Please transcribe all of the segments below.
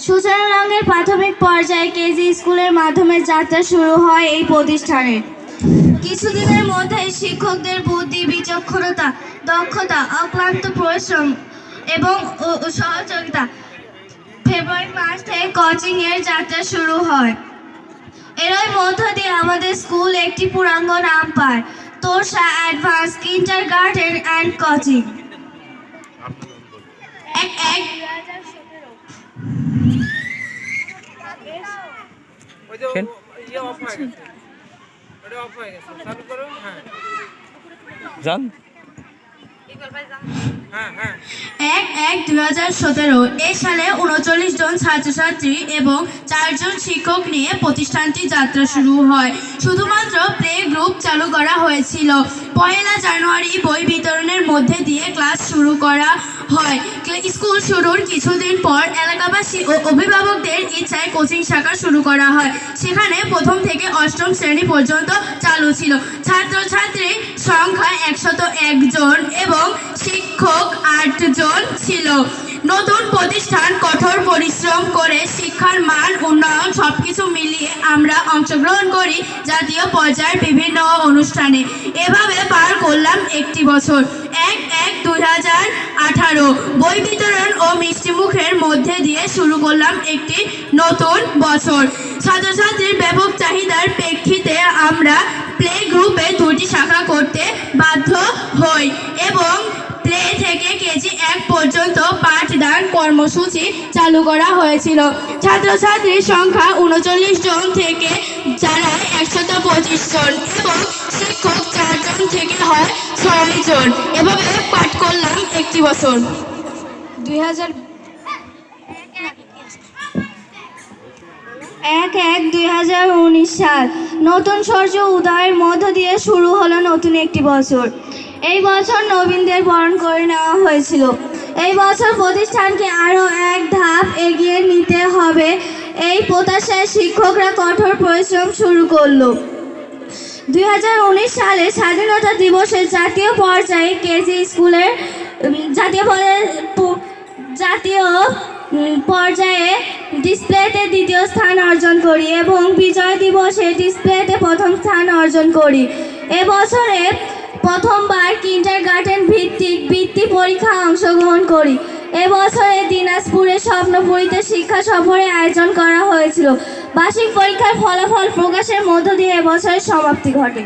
সূচনালগ্নের প্রাথমিক পর্যায়ে কেজি স্কুলের মাধ্যমে যাত্রা শুরু হয় এই প্রতিষ্ঠানের। কিছুদিনের মধ্যেই শিক্ষকদের বুদ্ধি, বিচক্ষণতা, দক্ষতা, অক্লান্ত পরিশ্রম এবং সহযোগিতা ফেব্রুয়ারি মাস থেকে কোচিং এর যাত্রা শুরু হয়। এরই মধ্য দিয়ে আমাদের স্কুল একটি পূর্ণাঙ্গ নাম পায়, Torsa advance kindergarten and coaching. এক এক জান 1/1/2017 এই সালে 39 জন ছাত্রছাত্রী এবং 4 জন শিক্ষক নিয়ে প্রতিষ্ঠানটি যাত্রা শুরু হয়। শুধুমাত্র প্লে গ্রুপ চালু করা হয়েছিল। 1 জানুয়ারি বই বিতরণের মধ্যে দিয়ে ক্লাস শুরু করা হয়। স্কুল শুরুর কিছুদিন পর এলাকাবাসী ও অভিভাবকদের ইচ্ছায় কোচিং শাখা শুরু করা হয়। সেখানে প্রথম থেকে অষ্টম শ্রেণী পর্যন্ত চালু ছিল। ছাত্রছাত্রীর সংখ্যা 101 জন এবং শিক্ষক 8 জন ছিল। নতুন প্রতিষ্ঠান কঠোর পরিশ্রম করে শিক্ষার মান উন্নয়ন সবকিছু মিলিয়ে আমরা অংশগ্রহণ করি জাতীয় পর্যায়ের বিভিন্ন অনুষ্ঠানে। এভাবে পার করলাম একটি বছর। 1/1/2018 বই বিতরণ ও মিষ্টিমুখের মধ্যে দিয়ে শুরু করলাম একটি নতুন বছর। ছাত্রছাত্রীর ব্যাপক চাহিদার প্রেক্ষিতে আমরা প্লে গ্রুপে 2টি শাখা করতে বাধ্য হই এবং প্লে থেকে কেজি 1 পর্যন্ত পাঠদান কর্মসূচি চালু করা হয়েছিল। ছাত্রছাত্রীর সংখ্যা 39 জন থেকে দাঁড়ায় 125 জন এবং শিক্ষক 4 জন থেকে হয় 6 জন। এভাবে পাঠ করলাম একটি বছর। 1/1/2019 সাল নতুন সূর্য উদয়ের মধ্য দিয়ে শুরু হলো নতুন একটি বছর। এই বছর নবীনদের বরণ করে নেওয়া হয়েছিল। এই বছর প্রতিষ্ঠানকে আরও এক ধাপ এগিয়ে নিতে হবে, এই প্রত্যাশায় শিক্ষকরা কঠোর পরিশ্রম শুরু করলো। 2019 সালে স্বাধীনতা দিবসে জাতীয় পর্যায়ে কেজি স্কুলের জাতীয় পর্যায়ে ডিসপ্লেতে দ্বিতীয় স্থান অর্জন করি এবং বিজয় দিবসে ডিসপ্লেতে প্রথম স্থান অর্জন করি। এবছরে প্রথমবার কিন্ডারগার্টেন ভিত্তিক বৃত্তি পরীক্ষায় অংশগ্রহণ করি। এবছরে দিনাজপুরে স্বপ্নপুরীতে শিক্ষা সফরের আয়োজন করা হয়েছিল। বার্ষিক পরীক্ষার ফলাফল প্রকাশের মধ্য দিয়ে এবছরের সমাপ্তি ঘটে।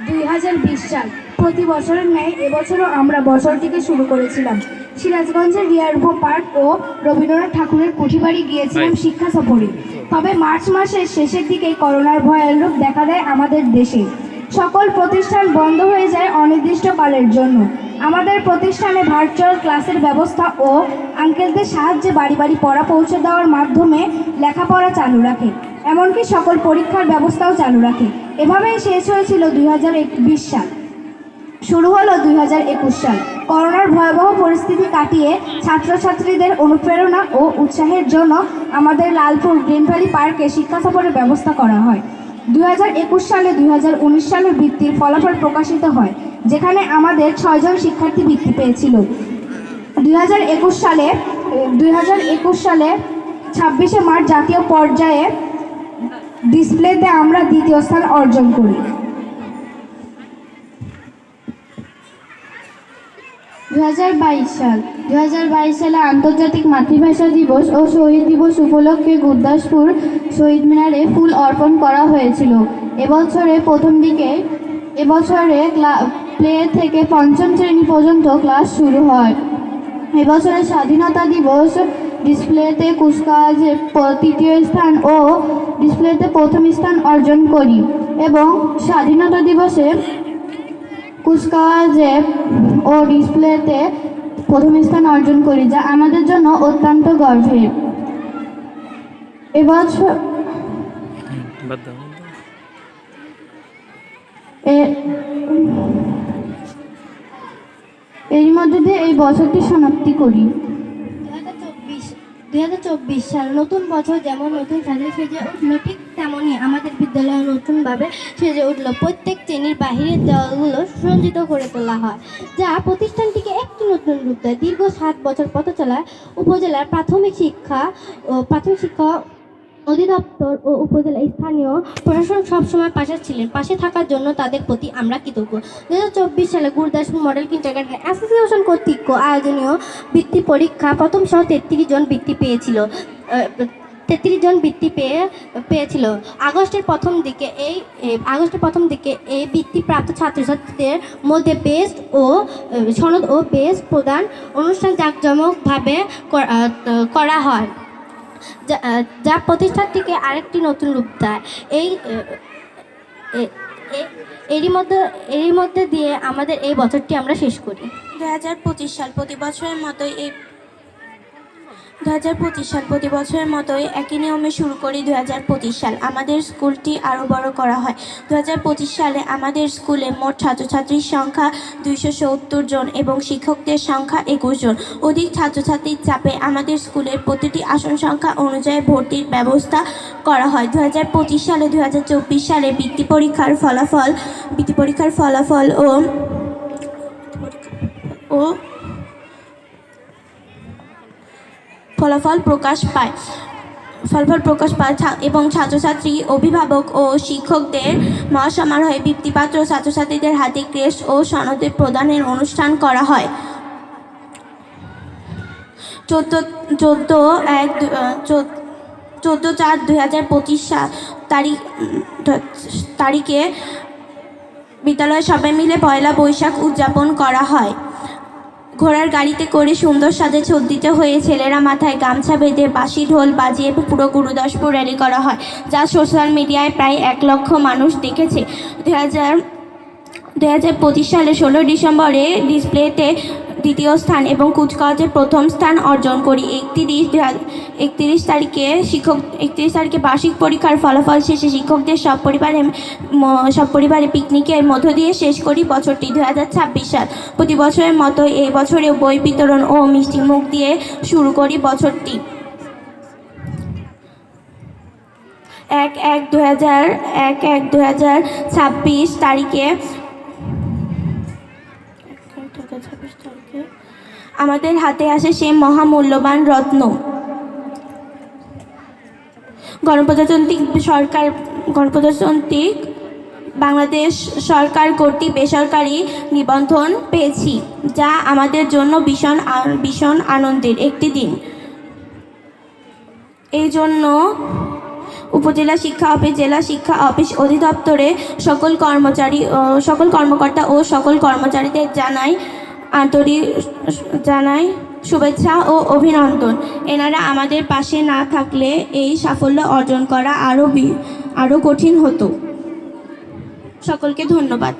2020 সাল প্রতি বছরের ন্যায় এবছরও আমরা বছরটিকে শুরু করেছিলাম। সিরাজগঞ্জের রিয়ারভো পার্ক ও রবীন্দ্রনাথ ঠাকুরের কুঠিবাড়ি গিয়েছিলাম শিক্ষা সফরে। তবে মার্চ মাসের শেষের দিকেই করোনার ভয়াল রূপ দেখা দেয় আমাদের দেশে। সকল প্রতিষ্ঠান বন্ধ হয়ে যায় অনির্দিষ্টকালের জন্য। আমাদের প্রতিষ্ঠানে ভার্চুয়াল ক্লাসের ব্যবস্থা ও আঙ্কেলদের সাহায্যে বাড়ি বাড়ি পড়া পৌঁছে দেওয়ার মাধ্যমে লেখাপড়া চালু রাখে, এমনকি সকল পরীক্ষার ব্যবস্থাও চালু রাখে। এভাবেই শেষ হয়েছিল 2020 সাল, শুরু হলো 2021 সাল। করোনার ভয়াবহ পরিস্থিতি কাটিয়ে ছাত্রছাত্রীদের অনুপ্রেরণা ও উৎসাহের জন্য আমাদের লালপুর গ্রিন ভ্যালি পার্কে শিক্ষা সফরের ব্যবস্থা করা হয়। 2021 সালে 2019 সালের বৃত্তির ফলাফল প্রকাশিত হয়, যেখানে আমাদের 6 জন শিক্ষার্থী বৃত্তি পেয়েছিল। 2021 সালে 26শে মার্চ জাতীয় পর্যায়ে ডিসপ্লেতে আমরা দ্বিতীয় স্থান অর্জন করি। 2022 সালে আন্তর্জাতিক মাতৃভাষা দিবস ও শহীদ দিবস উপলক্ষে গুরদাসপুর শহীদ মিনারে ফুল অর্পণ করা হয়েছিল। এবছরে প্লে থেকে 5ম শ্রেণী পর্যন্ত ক্লাস শুরু হয়। এবছরের স্বাধীনতা দিবস ডিসপ্লেতে কুচকাওয়াজে 3য় স্থান ও ডিসপ্লেতে 1ম স্থান অর্জন করি এবং স্বাধীনতা দিবসে কুচকাওয়াজে ও ডিসপ্লেতে 1ম স্থান অর্জন করি, যা আমাদের জন্য অত্যন্ত গর্বের। এবছর এর মধ্যে দিয়ে এই বছরটি সমাপ্তি করি। 2024 সাল নতুন বছর যেমন নতুন সাজে সেজে উঠলো, ঠিক তেমনই আমাদের বিদ্যালয় নতুনভাবে সেজে উঠলো। প্রত্যেক শ্রেণীর বাহিরের দেওয়ালগুলো সুসজ্জিত করে তোলা হয়, যা প্রতিষ্ঠানটিকে একটি নতুন রূপ দেয়। দীর্ঘ 7 বছর পথ চলায় উপজেলার প্রাথমিক শিক্ষা অধিদপ্তর ও উপজেলা স্থানীয় প্রশাসন সবসময় পাশে থাকার জন্য তাদের প্রতি আমরা কৃতজ্ঞ। 2024 সালে গুরুদাসপুর মডেল কিন্ডারগার্টেন অ্যাসোসিয়েশন কর্তৃক আয়োজনীয় বৃত্তি পরীক্ষা প্রথম সহ 33 জন বৃত্তি পেয়েছিল। 33 জন বৃত্তি পেয়েছিল। আগস্টের প্রথম দিকে এই বৃত্তিপ্রাপ্ত ছাত্রছাত্রীদের মধ্যে বেস্ট ও সনদ ও বেস্ট প্রদান অনুষ্ঠান জাঁকজমকভাবে করা হয়, যা প্রতিষ্ঠানটিকে আরেকটি নতুন রূপ দেয়। এরই মধ্যে দিয়ে আমাদের এই বছরটি আমরা শেষ করি। 2025 সাল প্রতি বছরের মতোই একই নিয়মে শুরু করি। 2025 সাল আমাদের স্কুলটি আরও বড় করা হয়। 2025 সালে আমাদের স্কুলে মোট ছাত্রছাত্রীর সংখ্যা 270 জন এবং শিক্ষকদের সংখ্যা 21 জন। অধিক ছাত্রছাত্রীর চাপে আমাদের স্কুলের প্রতিটি আসন সংখ্যা অনুযায়ী ভর্তির ব্যবস্থা করা হয়। 2025 সালে 2024 সালে বৃত্তি পরীক্ষার ফলাফল প্রকাশ পায় এবং ছাত্রছাত্রী, অভিভাবক ও শিক্ষকদের মহাসমারোহে বৃত্তিপাত্র ছাত্রছাত্রীদের হাতে ক্রেস্ট ও সনদের প্রদানের অনুষ্ঠান করা হয়। 14/4/2025 তারিখে বিদ্যালয়ে সবাই মিলে পয়লা বৈশাখ উদযাপন করা হয়। ঘোড়ার গাড়িতে করে সুন্দর সাজে সজ্জিত হয়ে ছেলেরা মাথায় গামছা বেঁধে বাঁশি ঢোল বাজিয়ে পুরো গুরুদাসপুর র্যালি করা হয়, যা সোশ্যাল মিডিয়ায় প্রায় 1 লক্ষ মানুষ দেখেছে। 2025 সালে 16 ডিসেম্বরে ডিসপ্লেতে দ্বিতীয় স্থান এবং কুচকাওয়াজে প্রথম স্থান অর্জন করি। 31 তারিখে বার্ষিক পরীক্ষার ফলাফল শেষে শিক্ষকদের সব পরিবারে পিকনিকের মধ্য দিয়ে শেষ করি বছরটি। 2026 সাল প্রতি বছরের মতো এই বছরেও বই বিতরণ ও মিষ্টি মুখ দিয়ে শুরু করি বছরটি। 1/1/2026 তারিখে আমাদের হাতে আসে সে মহামূল্যবান রত্ন। গণপ্রজাতন্ত্রী বাংলাদেশ সরকার কর্তৃক বেসরকারি নিবন্ধন পেয়েছি, যা আমাদের জন্য ভীষণ আনন্দের একটি দিন। এই জন্য উপজেলা শিক্ষা অফিস, জেলা শিক্ষা অফিস, অধিদপ্তরে সকল কর্মকর্তা ও সকল কর্মচারীদের জানাই শুভেচ্ছা ও অভিনন্দন। এনারা আমাদের পাশে না থাকলে এই সাফল্য অর্জন করা আরও কঠিন হতো। সকলকে ধন্যবাদ।